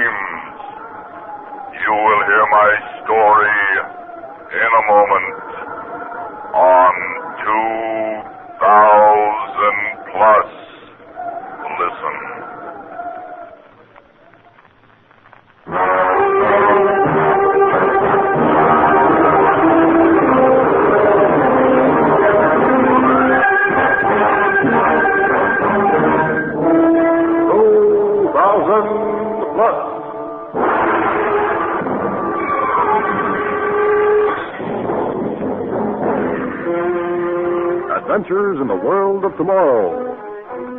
dreams. You will hear my story in a moment on 2000 Plus. Listen. Adventures in the world of tomorrow.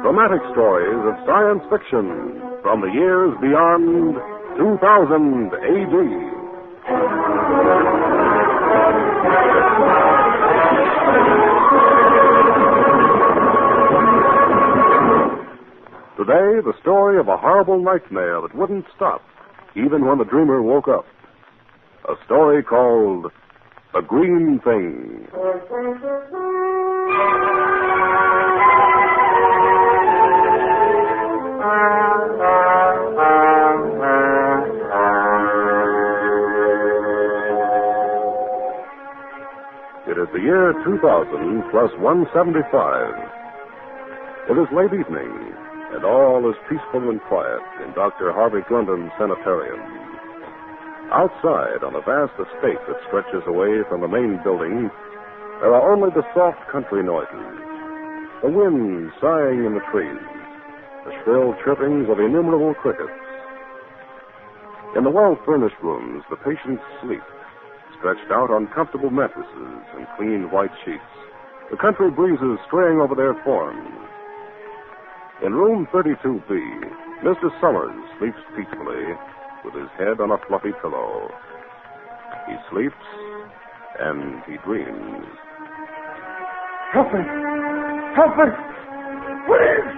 Dramatic stories of science fiction from the years beyond 2000 AD. Today, the story of a horrible nightmare that wouldn't stop, even when the dreamer woke up. A story called The Green Thing. It is the year 2000 plus 175. It is late evening, and all is peaceful and quiet in Dr. Harvey Glendon's sanitarium. Outside, on a vast estate that stretches away from the main building, there are only the soft country noises, the wind sighing in the trees, the shrill chirpings of innumerable crickets. In the well-furnished rooms, the patients sleep, stretched out on comfortable mattresses and clean white sheets, the country breezes straying over their forms. In room 32B, Mr. Summers sleeps peacefully with his head on a fluffy pillow. He sleeps and he dreams. Help me! Help me! Please!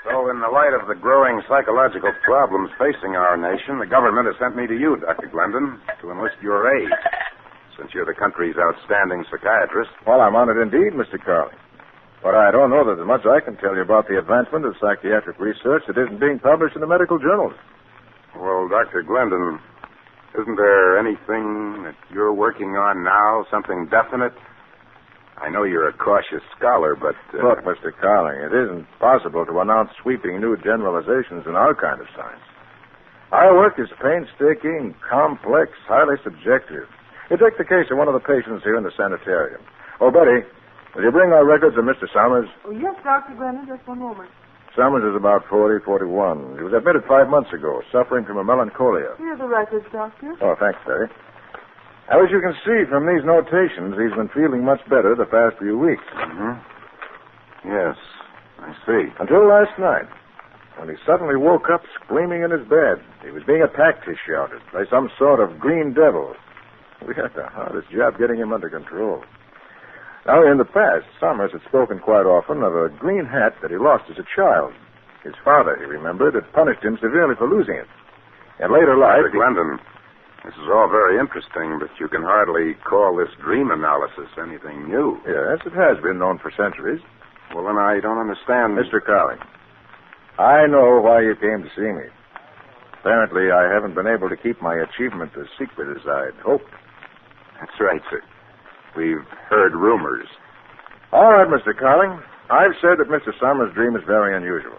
So, in the light of the growing psychological problems facing our nation, the government has sent me to you, Dr. Glendon, to enlist your aid, since you're the country's outstanding psychiatrist. Well, I'm honored indeed, Mr. Carley. But I don't know that there's much I can tell you about the advancement of psychiatric research that isn't being published in the medical journals. Well, Dr. Glendon, isn't there anything that you're working on now, something definite? I know you're a cautious scholar, but... Look, Mr. Carling, it isn't possible to announce sweeping new generalizations in our kind of science. Our work is painstaking, complex, highly subjective. You take the case of one of the patients here in the sanitarium. Oh, Betty, will you bring our records of Mr. Summers? Oh, yes, Dr. Brennan, just one moment. Summers is about 40, 41. He was admitted 5 months ago, suffering from a melancholia. Here are the records, Doctor. Oh, thanks, Betty. Now, as you can see from these notations, he's been feeling much better the past few weeks. Mm-hmm. Yes, I see. Until last night, when he suddenly woke up screaming in his bed. He was being attacked, he shouted, by some sort of green devil. We had the hardest job getting him under control. Now, in the past, Summers had spoken quite often of a green hat that he lost as a child. His father, he remembered, had punished him severely for losing it. In later life... Mr. Glendon, this is all very interesting, but you can hardly call this dream analysis anything new. Yes, it has been known for centuries. Well, then I don't understand... Mr. Carling, I know why you came to see me. Apparently, I haven't been able to keep my achievement as secret as I'd hoped. That's right, sir. We've heard rumors. All right, Mr. Carling. I've said that Mr. Summers' dream is very unusual.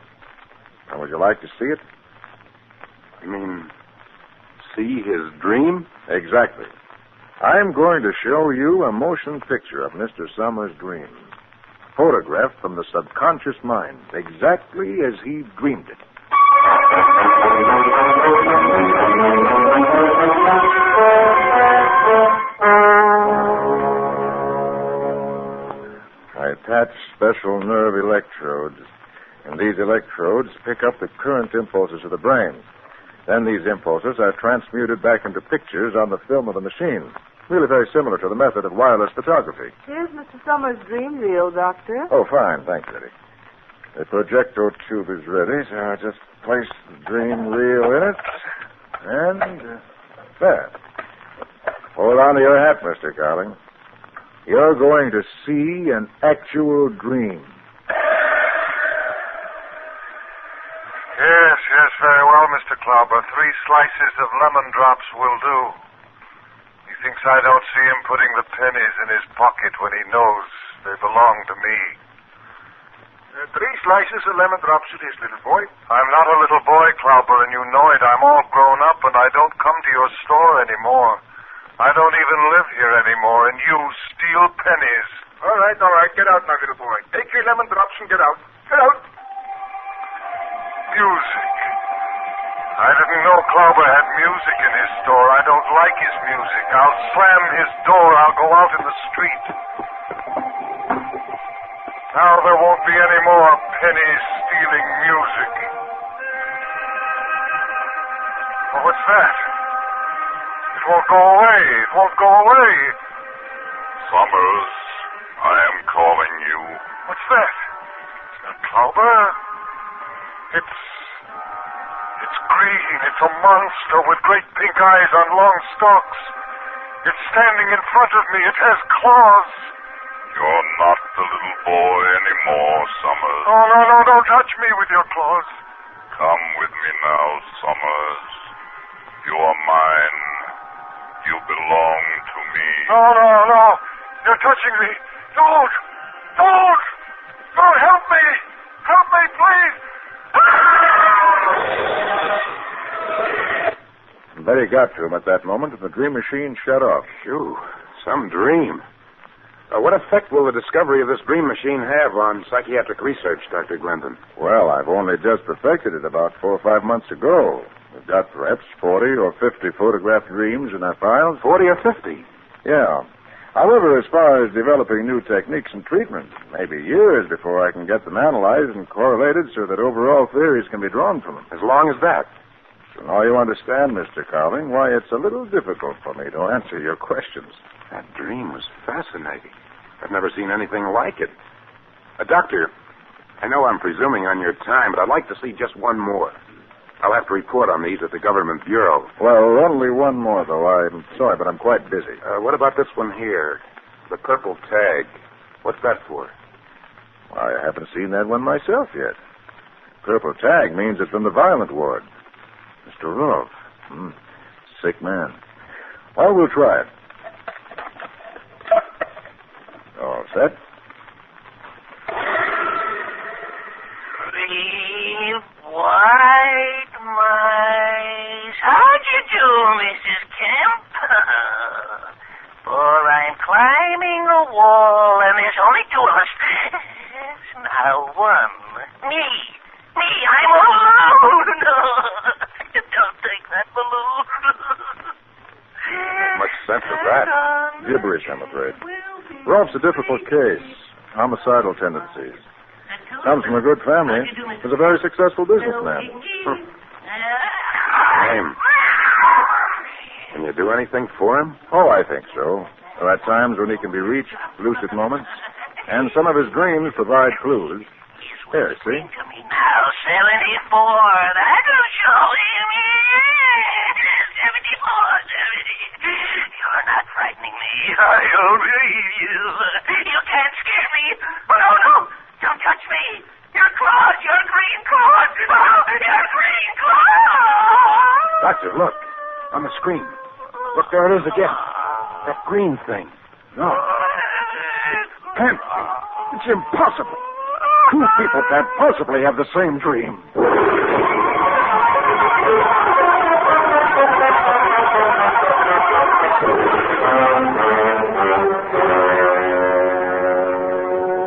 Now, would you like to see it? You mean see his dream? Exactly. I'm going to show you a motion picture of Mr. Summers' dream. Photographed from the subconscious mind, exactly as he dreamed it. I attach special nerve electrodes, and these electrodes pick up the current impulses of the brain. Then these impulses are transmuted back into pictures on the film of the machine. Really very similar to the method of wireless photography. Here's Mr. Summers' dream reel, Doctor. Oh, fine. Thanks, Eddie. The projector tube is ready, so I'll just place the dream reel in it. And there. Hold on to your hat, Mr. Carling. You're going to see an actual dream. Yes, very well, Mr. Klauber. 3 slices of lemon drops will do. He thinks I don't see him putting the pennies in his pocket when he knows they belong to me. 3 slices of lemon drops it is, little boy. I'm not a little boy, Klauber, and you know it. I'm all grown up, and I don't come to your store anymore. I don't even live here anymore, and you steal pennies. All right. Get out now, little boy. Take your lemon drops and get out. Get out. Music. I didn't know Klauber had music in his store. I don't like his music. I'll slam his door. I'll go out in the street. Now there won't be any more penny-stealing music. Oh, what's that? It won't go away. It won't go away. Summers, I am calling you. What's that? It's not Klauber. It's green. It's a monster with great pink eyes on long stalks. It's standing in front of me. It has claws. You're not the little boy anymore, Summers. Oh, no, don't touch me with your claws. Come with me now, Summers. You are mine. You belong to me. No. You're touching me. Don't. Help me. Help me, please. Betty got to him at that moment, and the dream machine shut off. Phew, some dream. What effect will the discovery of this dream machine have on psychiatric research, Dr. Glendon? Well, I've only just perfected it about 4 or 5 months ago. We've got perhaps 40 or 50 photographed dreams in our files. 40 or 50? Yeah. However, as far as developing new techniques and treatment, maybe years before I can get them analyzed and correlated so that overall theories can be drawn from them. As long as that? So now you understand, Mr. Cowling, why it's a little difficult for me to answer your questions. That dream was fascinating. I've never seen anything like it. Doctor, I know I'm presuming on your time, but I'd like to see just one more. I'll have to report on these at the Government Bureau. Well, only one more, though. I'm sorry, but I'm quite busy. What about this one here? The purple tag. What's that for? I haven't seen that one myself yet. Purple tag means it's in the violent ward. Mr. Rolfe. Sick man. Well, we'll try it. All set? White mice. How'd you do, Mrs. Kemp? For I'm climbing a wall, and there's only 2 of us. Now 1. Me, I'm alone. Don't take that balloon. Much sense of that. Gibberish, I'm afraid. Rolfe's a difficult case. Homicidal tendencies. Comes from a good family. Was a very successful businessman. Name. Can you do anything for him? Oh, I think so. There are times when he can be reached, lucid moments, and some of his dreams provide clues. Here, see? To me now, 74. That'll show him. 74, 70. You're not frightening me. I don't believe you. You can't scare me. Oh, no. Don't touch me. Your claws, your green claws. Oh, your green claws. Doctor, look. On the screen. Look, there it is again. That green thing. No. It can't be. It's impossible. 2 people can't possibly have the same dream.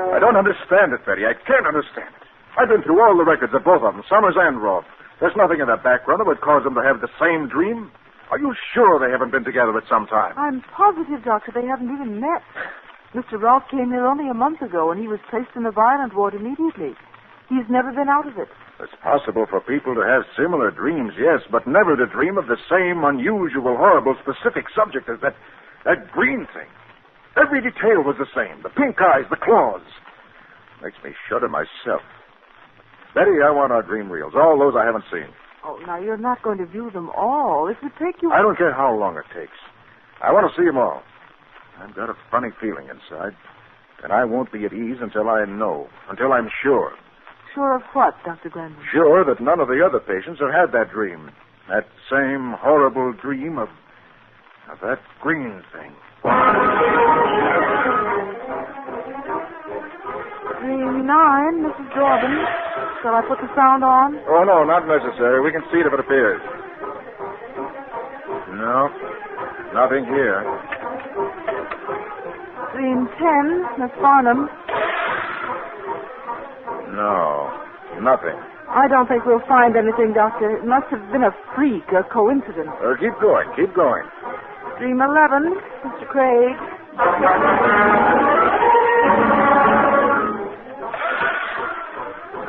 I don't understand it, Betty. I can't understand it. I've been through all the records of both of them, Summers and Rolfe. There's nothing in their background that would cause them to have the same dream. Are you sure they haven't been together at some time? I'm positive, Doctor, they haven't even met. Mr. Rolfe came here only a month ago, and he was placed in the violent ward immediately. He's never been out of it. It's possible for people to have similar dreams, yes, but never to dream of the same unusual, horrible, specific subject as that green thing. Every detail was the same. The pink eyes, the claws. Makes me shudder myself. Betty, I want our dream reels. All those I haven't seen. Oh, now, you're not going to view them all. It would take you... I don't care how long it takes. I want to see them all. I've got a funny feeling inside. And I won't be at ease until I know. Until I'm sure. Sure of what, Dr. Glendon? Sure that none of the other patients have had that dream. That same horrible dream of that green thing. Dream 9, Mrs. Jordan. Shall I put the sound on? Oh, no, not necessary. We can see it if it appears. No, nothing here. Dream 10, Miss Farnham. No, nothing. I don't think we'll find anything, Doctor. It must have been a freak, a coincidence. Keep going, keep going. Dream 11, Mr. Craig.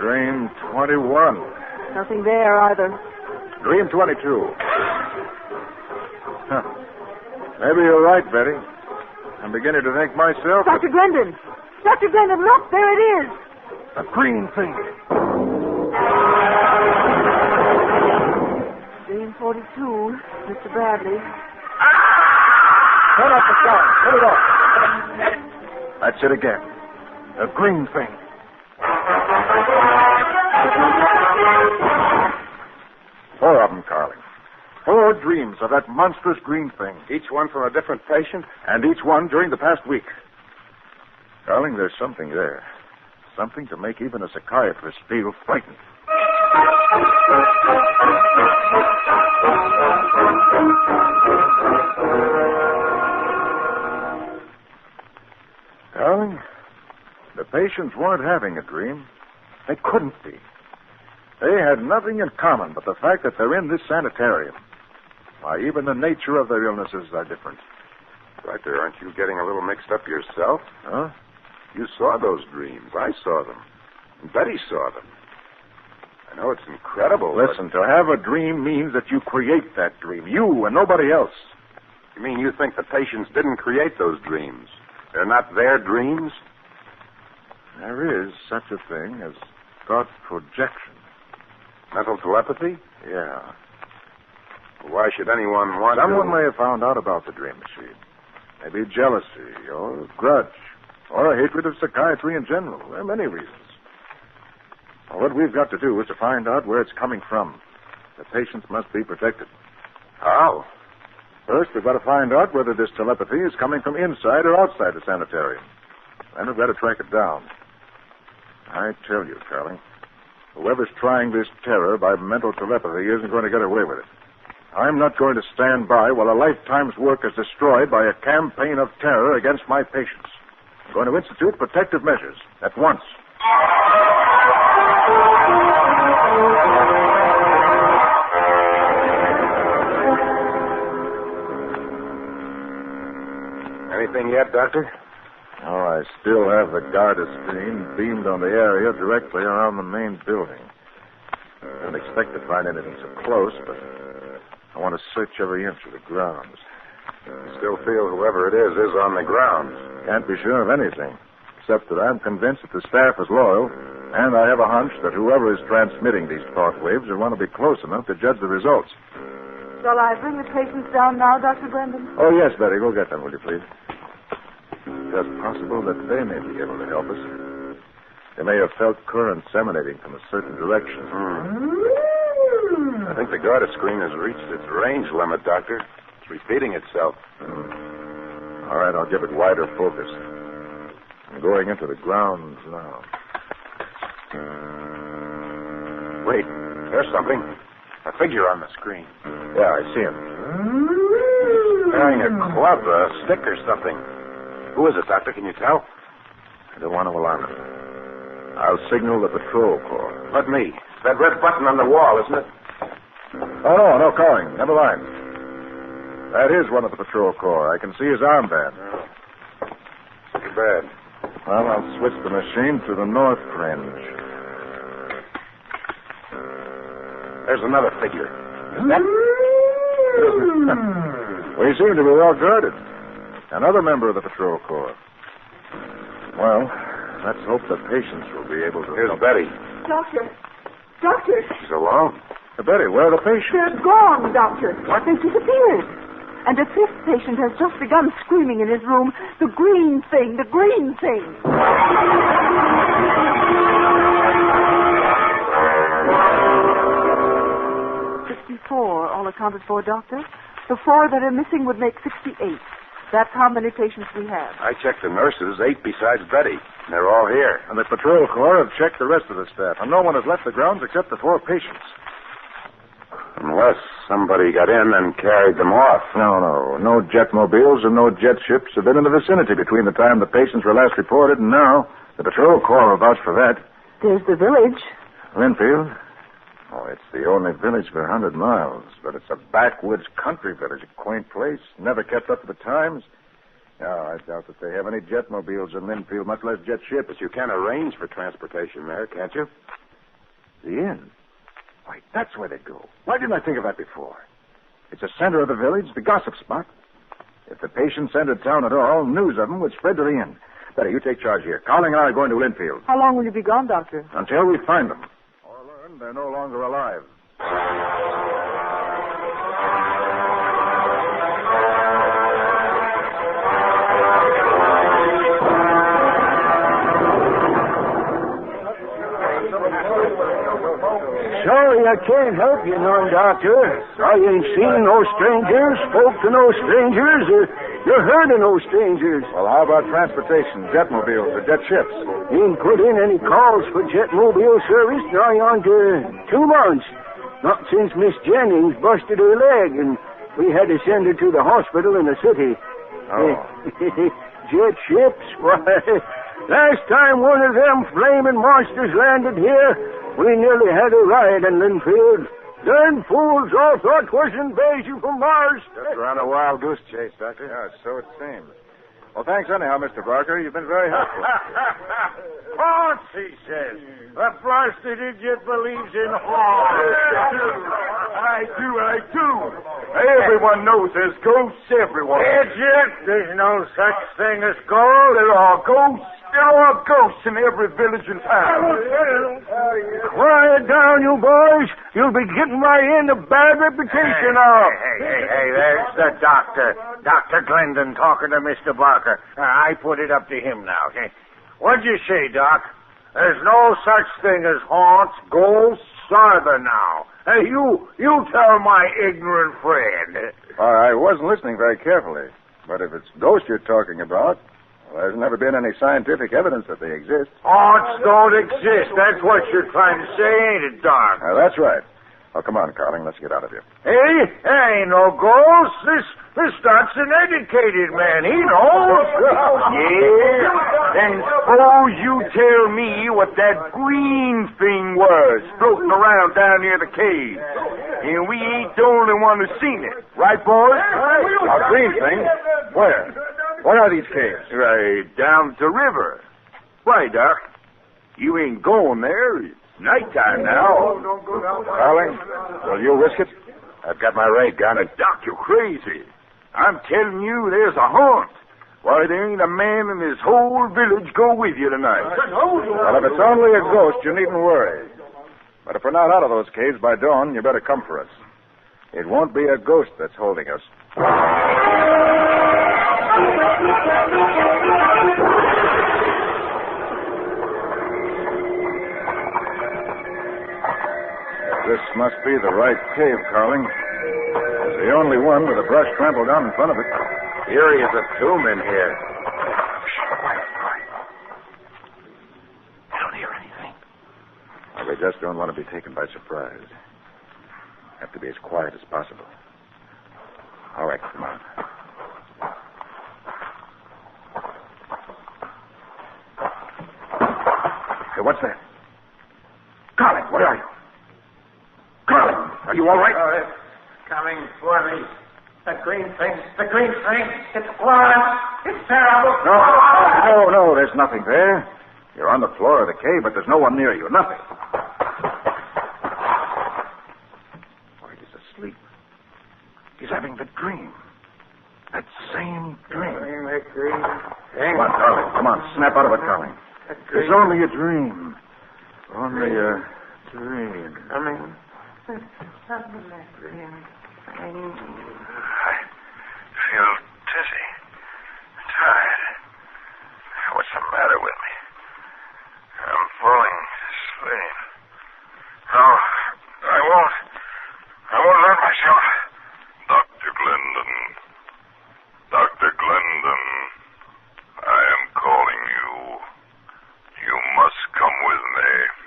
Dream 21. Nothing there either. Dream 22. Huh. Maybe you're right, Betty. I'm beginning to think myself. Dr. Glendon! Dr. Glendon, look! There it is! A green thing. Dream 42, Mr. Bradley. Turn off the sound. Turn it off. That's it again. A green thing. 4 of them, Carling. 4 dreams of that monstrous green thing. Each one from a different patient? And each one during the past week. Carling, there's something there. Something to make even a psychiatrist feel frightened. Carling, the patients weren't having a dream. They couldn't be. They had nothing in common but the fact that they're in this sanitarium. Why, even the nature of their illnesses are different. Doctor, aren't you getting a little mixed up yourself? Huh? You saw those dreams. I saw them. And Betty saw them. I know it's incredible. Listen, to have a dream means that you create that dream. You and nobody else. You mean you think the patients didn't create those dreams? They're not their dreams? There is such a thing as thought projection. Mental telepathy? Yeah. Why should anyone want Someone to... may have found out about the dream machine. Maybe jealousy or grudge or a hatred of psychiatry in general. There are many reasons. Well, what we've got to do is to find out where it's coming from. The patients must be protected. How? First, we've got to find out whether this telepathy is coming from inside or outside the sanitarium. Then we've got to track it down. I tell you, Carling, whoever's trying this terror by mental telepathy isn't going to get away with it. I'm not going to stand by while a lifetime's work is destroyed by a campaign of terror against my patients. I'm going to institute protective measures at once. Anything yet, Doctor? Oh, I still have the Garda screen beamed on the area directly around the main building. I don't expect to find anything so close, but I want to search every inch of the grounds. You still feel whoever it is on the grounds? Can't be sure of anything, except that I'm convinced that the staff is loyal, and I have a hunch that whoever is transmitting these thought waves will want to be close enough to judge the results. Shall I bring the patients down now, Dr. Glendon? Oh, yes, Betty. Go get them, will you, please? Just possible that they may be able to help us. They may have felt currents emanating from a certain direction. I think the Garda screen has reached its range limit, Doctor. It's repeating itself. All right, I'll give it wider focus. I'm going into the grounds now. Wait, there's something. A figure on the screen. Yeah, I see him. Carrying a club, a stick or something. Who is it, Doctor? Can you tell? I don't want to alarm him. I'll signal the patrol corps. Let me. It's that red button on the wall, isn't it? Oh, no calling. Never mind. That is one of the patrol corps. I can see his armband. Too bad. Well, I'll switch the machine to the north fringe. There's another figure. Is that... We seem to be well guarded. Another member of the patrol corps. Well, let's hope the patients will be able to... Here's help. Betty. Doctor. Doctor. She's alone. Betty, where are the patients? They're gone, Doctor. What? They disappeared. And a fifth patient has just begun screaming in his room, the green thing, the green thing. accounted for, Doctor. The 4 that are missing would make 68. That's how many patients we have. I checked the nurses, 8 besides Betty. They're all here. And the patrol corps have checked the rest of the staff, and no one has left the grounds except the 4 patients. Unless somebody got in and carried them off. No. No jetmobiles and no jet ships have been in the vicinity between the time the patients were last reported and now. The patrol corps will vouch for that. There's the village. Linfield? Oh, it's the only village for 100 miles, but it's a backwoods country village, a quaint place, never kept up to the times. No, I doubt that they have any jetmobiles in Linfield, much less jet ships. But you can arrange for transportation there, can't you? The inn? Why, that's where they go. Why didn't I think of that before? It's the center of the village, the gossip spot. If the patients entered town at all, news of them would spread to the inn. Betty, you take charge here. Carling and I are going to Linfield. How long will you be gone, Doctor? Until we find them. Or learn they're no longer alive. Sorry I can't help you none, Doctor. I ain't seen no strangers, spoke to no strangers, or heard of no strangers. Well, how about transportation, jetmobiles, or jet ships? Ain't put in any calls for jetmobile service nigh on to 2 months. Not since Miss Jennings busted her leg, and we had to send her to the hospital in the city. Oh. Jet ships? Why, last time one of them flaming monsters landed here, we nearly had a riot in Linfield. Them fools all thought 'twas invasion from Mars. Just ran a wild goose chase, Doctor. Yeah, so it seems. Well, thanks anyhow, Mr. Barker. You've been very helpful. Haunts, he says. The blasted idiot believes in haunts. I do. Everyone knows there's ghosts everywhere. Idiot, there's no such thing as gold. There are ghosts. There are ghosts in every village and town. Quiet down, you boys. You'll be getting my end a bad reputation now. Hey, there's the doctor. Dr. Glendon talking to Mr. Barker. I put it up to him now. What'd you say, Doc? There's no such thing as haunts, ghosts, either now. Hey, you tell my ignorant friend. I wasn't listening very carefully. But if it's ghosts you're talking about, well, there's never been any scientific evidence that they exist. Haunts don't exist. That's what you're trying to say, ain't it, Doc? That's right. Oh, come on, Carling. Let's get out of here. Hey, ain't no ghost. This Doc's an educated man. He knows. Yeah? Then suppose you tell me what that green thing was floating around down near the cave. And we ain't the only one who's seen it. Right, boys? A green thing? Where? Where are these caves? Right down the river. Why, Doc? You ain't going there. It's nighttime now. Carling, will you risk it? I've got my ray gun. Doc, you're crazy. I'm telling you, there's a haunt. Why, there ain't a man in this whole village go with you tonight. Well, if it's only a ghost, you needn't worry. But if we're not out of those caves by dawn, you better come for us. It won't be a ghost that's holding us. This must be the right cave, Carling. It's the only one with a brush trampled down in front of it. Eerie as a tomb in here. Quiet. I don't hear anything. Well, we just don't want to be taken by surprise. Have to be as quiet as possible. All right, come on. Hey, what's that? Carling, where are you? Carling, are you all right? Oh, it's coming for me. The green thing. It's flying. It's terrible. No, there's nothing there. You're on the floor of the cave, but there's no one near you. Nothing. Oh, he's asleep. He's having the dream. That same dream. Come on, Carling. Come on, snap out of it, Carling. It's only a dream. Only a dream. I feel dizzy. Tired. What's the matter with me? I'm falling asleep. No, I won't let myself.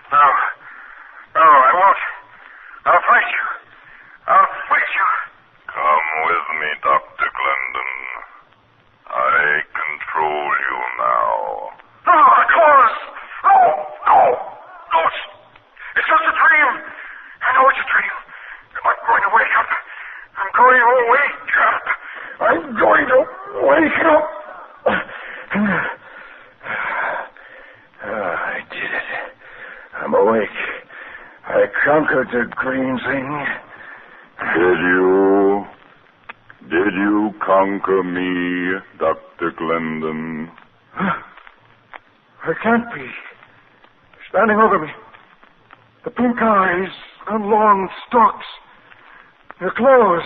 No. No, I won't. I'll fight you. I'll fight you. Come with me, Dr. Glendon. I control you now. No, the claws! No! No! No, it's just a dream. I know it's a dream. I'm going to wake up. I'm going to wake up. I'm going to wake up. I did it. I'm awake. I conquered the green thing. Did you conquer me, Dr. Glendon? I can't be. Standing over me. The pink eyes on long stalks. The claws.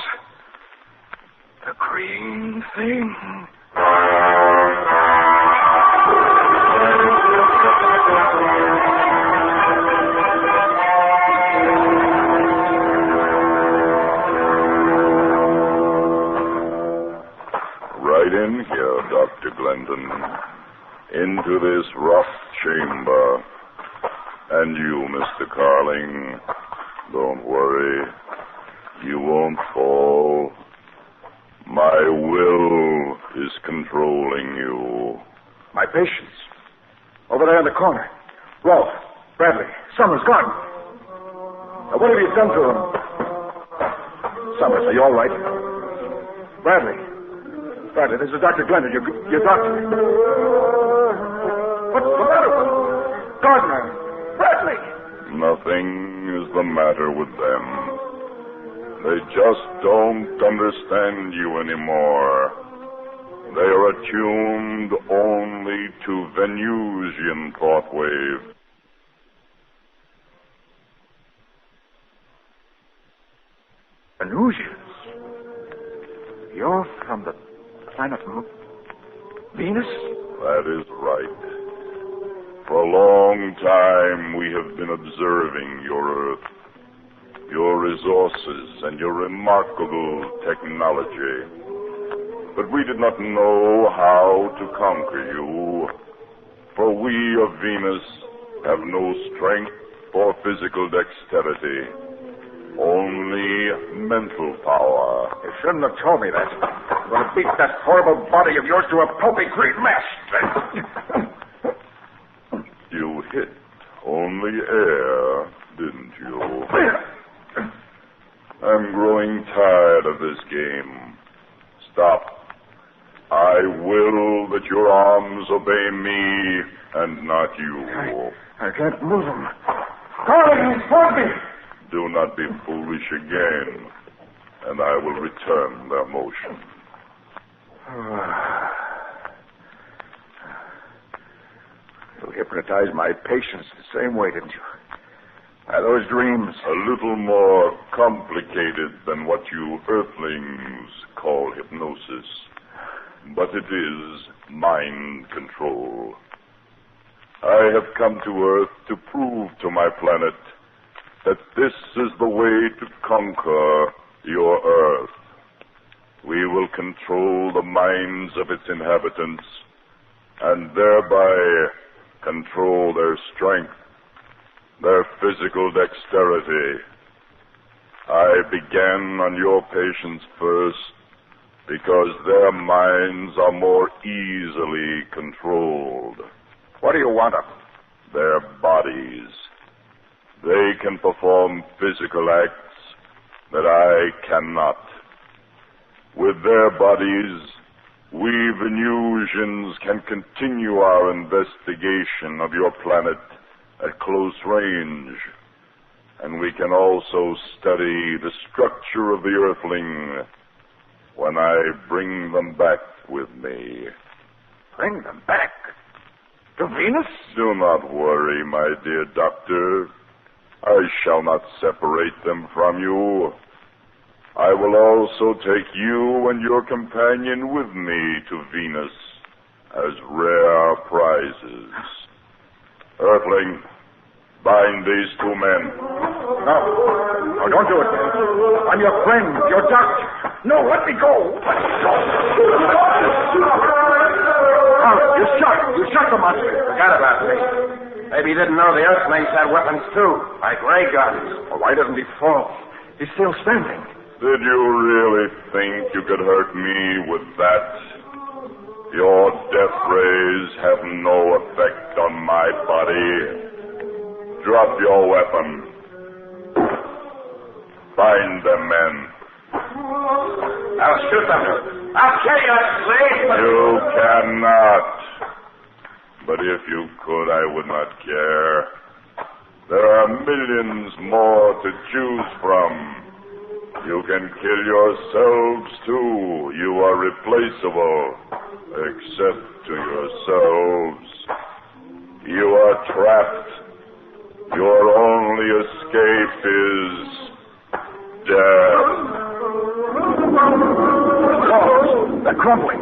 The green thing. Right in here, Dr. Glendon. Into this rough chamber. And you, Mr. Carling, don't worry. You won't fall. My will is controlling you. My patients. Over there in the corner. Rolf, Bradley, Summers, gone. Now, what have you done to them? Summers, are you all right? Bradley, this is Dr. Glendon, your doctor. What's the matter with them? Gardner, Bradley. Nothing is the matter with them. They just don't understand you anymore. They are attuned only to Venusian thought wave. Venusians? You're from the planet Venus? That is right. For a long time, we have been observing your Earth, your resources, and your remarkable technology. But we did not know how to conquer you, for we of Venus have no strength or physical dexterity, only mental power. You shouldn't have told me that. I'm going to beat that horrible body of yours to a pulpy green mess. You hit only air, didn't you? I'm growing tired of this game. Stop. I will that your arms obey me and not you. I can't move them. Carling, support me. Do not be foolish again, and I will return their motion. You hypnotized my patients the same way, didn't you? Those dreams. A little more complicated than what you Earthlings call hypnosis. But it is mind control. I have come to Earth to prove to my planet that this is the way to conquer your Earth. We will control the minds of its inhabitants and thereby control their strength, their physical dexterity. I began on your patients first because their minds are more easily controlled. What do you want of them? Their bodies. They can perform physical acts that I cannot. With their bodies, we Venusians can continue our investigation of your planet at close range. And we can also study the structure of the Earthling when I bring them back with me. Bring them back? To Venus? Do not worry, my dear doctor. I shall not separate them from you. I will also take you and your companion with me to Venus as rare prizes. Earthling, bind these two men. No, don't do it. I'm your friend, your doctor. No, let me go. Let me go. You shot the monster. Forgot about me. Maybe he didn't know the Earthlings had weapons, too, like ray guns. Well, why doesn't he fall? He's still standing. Did you really think you could hurt me with that? Your death rays have no effect on my body. Drop your weapon. Find them, men. I'll shoot them. I'll kill you, slave. You cannot. But if you could, I would not care. There are millions more to choose from. You can kill yourselves, too. You are replaceable, except to yourselves. You are trapped. Your only escape is death. Walls, they're crumbling.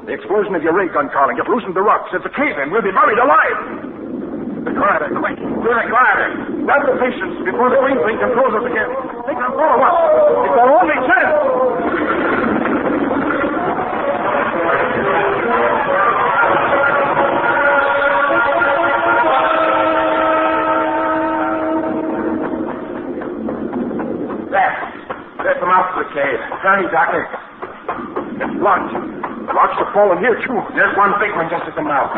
The explosion of your ray gun, Carling. You've loosened the rocks. It's a cave-in. We'll be buried alive. The glider, quick. To the glider. Grab the patients before the green thing can close us again. They can follow us. It's our only chance. Let them out of the cave. Hurry, Doctor. It's locked. The rocks have fallen here, too. There's one big one just at the mouth.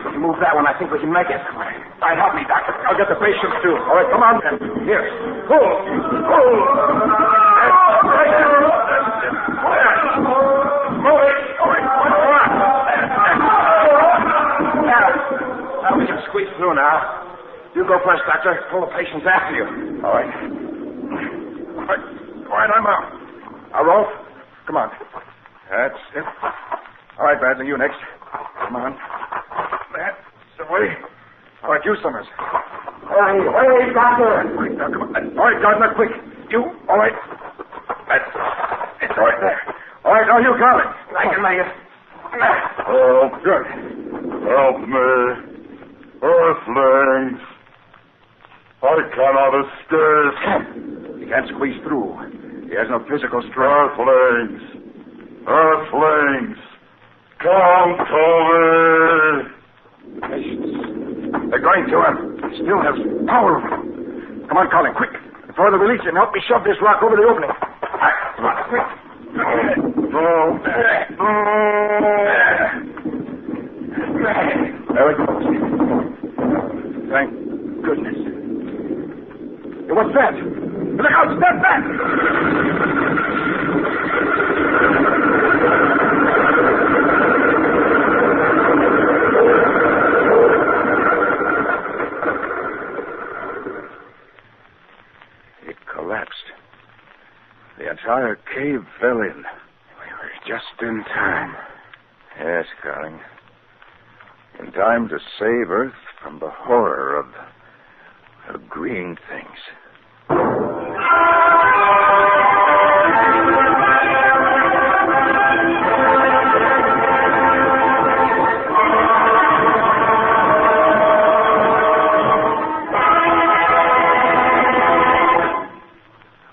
If you move that one, I think we can make it. All right, help me, Doctor. I'll get the patients, too. All right, come on, then. Here. Pull. Pull. That's right. Move it. All right, come on. Now we can squeeze through now. You go first, Doctor. Pull the patients after you. All right. All right, I'm out. Now, Rolf, come on. That's it. All right, Bradley, you next. Come on. That's the way. All right, you, Summers. Hurry, Doctor. All right, now, come on. All right, Gardner, quick. You, all right. That's it's all right there. All right, now you, Carling. I can make it. Oh, Good. help me. Earthlings. I cannot escape. He can't squeeze through. He has no physical strength. Earthlings. Earthlings. Come to me. They're going to him. He still has power. Come on, Colin, quick. Before they release him, help me shove this rock over the opening. Come on, quick. There it goes. Thank goodness. Hey, what's that? Look out, step back! It collapsed. The entire cave fell in. We were just in time. Yes, Carling. In time to save Earth from the horror of green things.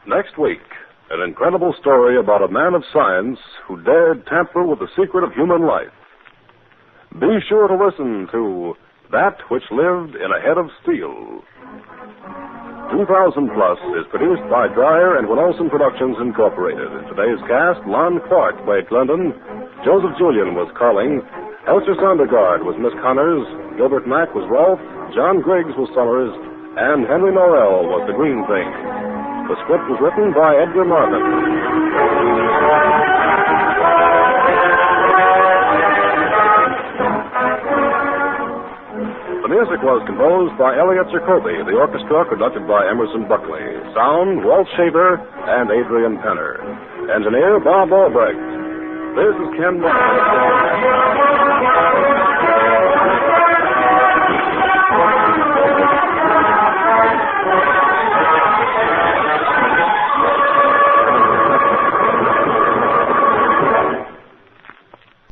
Next week, an incredible story about a man of science who dared tamper with the secret of human life. Be sure to listen to That Which Lived in a Head of Steel. 2000 Plus is produced by Dryer and Weenolsen Productions, Incorporated. In today's cast, Lon Clark played Glendon, Joseph Julian was Carling, Elsa Sondergaard was Miss Connors, Gilbert Mack was Rolf, John Griggs was Summers, and Henry Norell was the Green Thing. The script was written by Edgar Marvin. The music was composed by Elliott Jacoby. The orchestra conducted by Emerson Buckley. Sound, Walt Shaver and Adrian Penner. Engineer, Bob Albrecht. This is Ken Martin.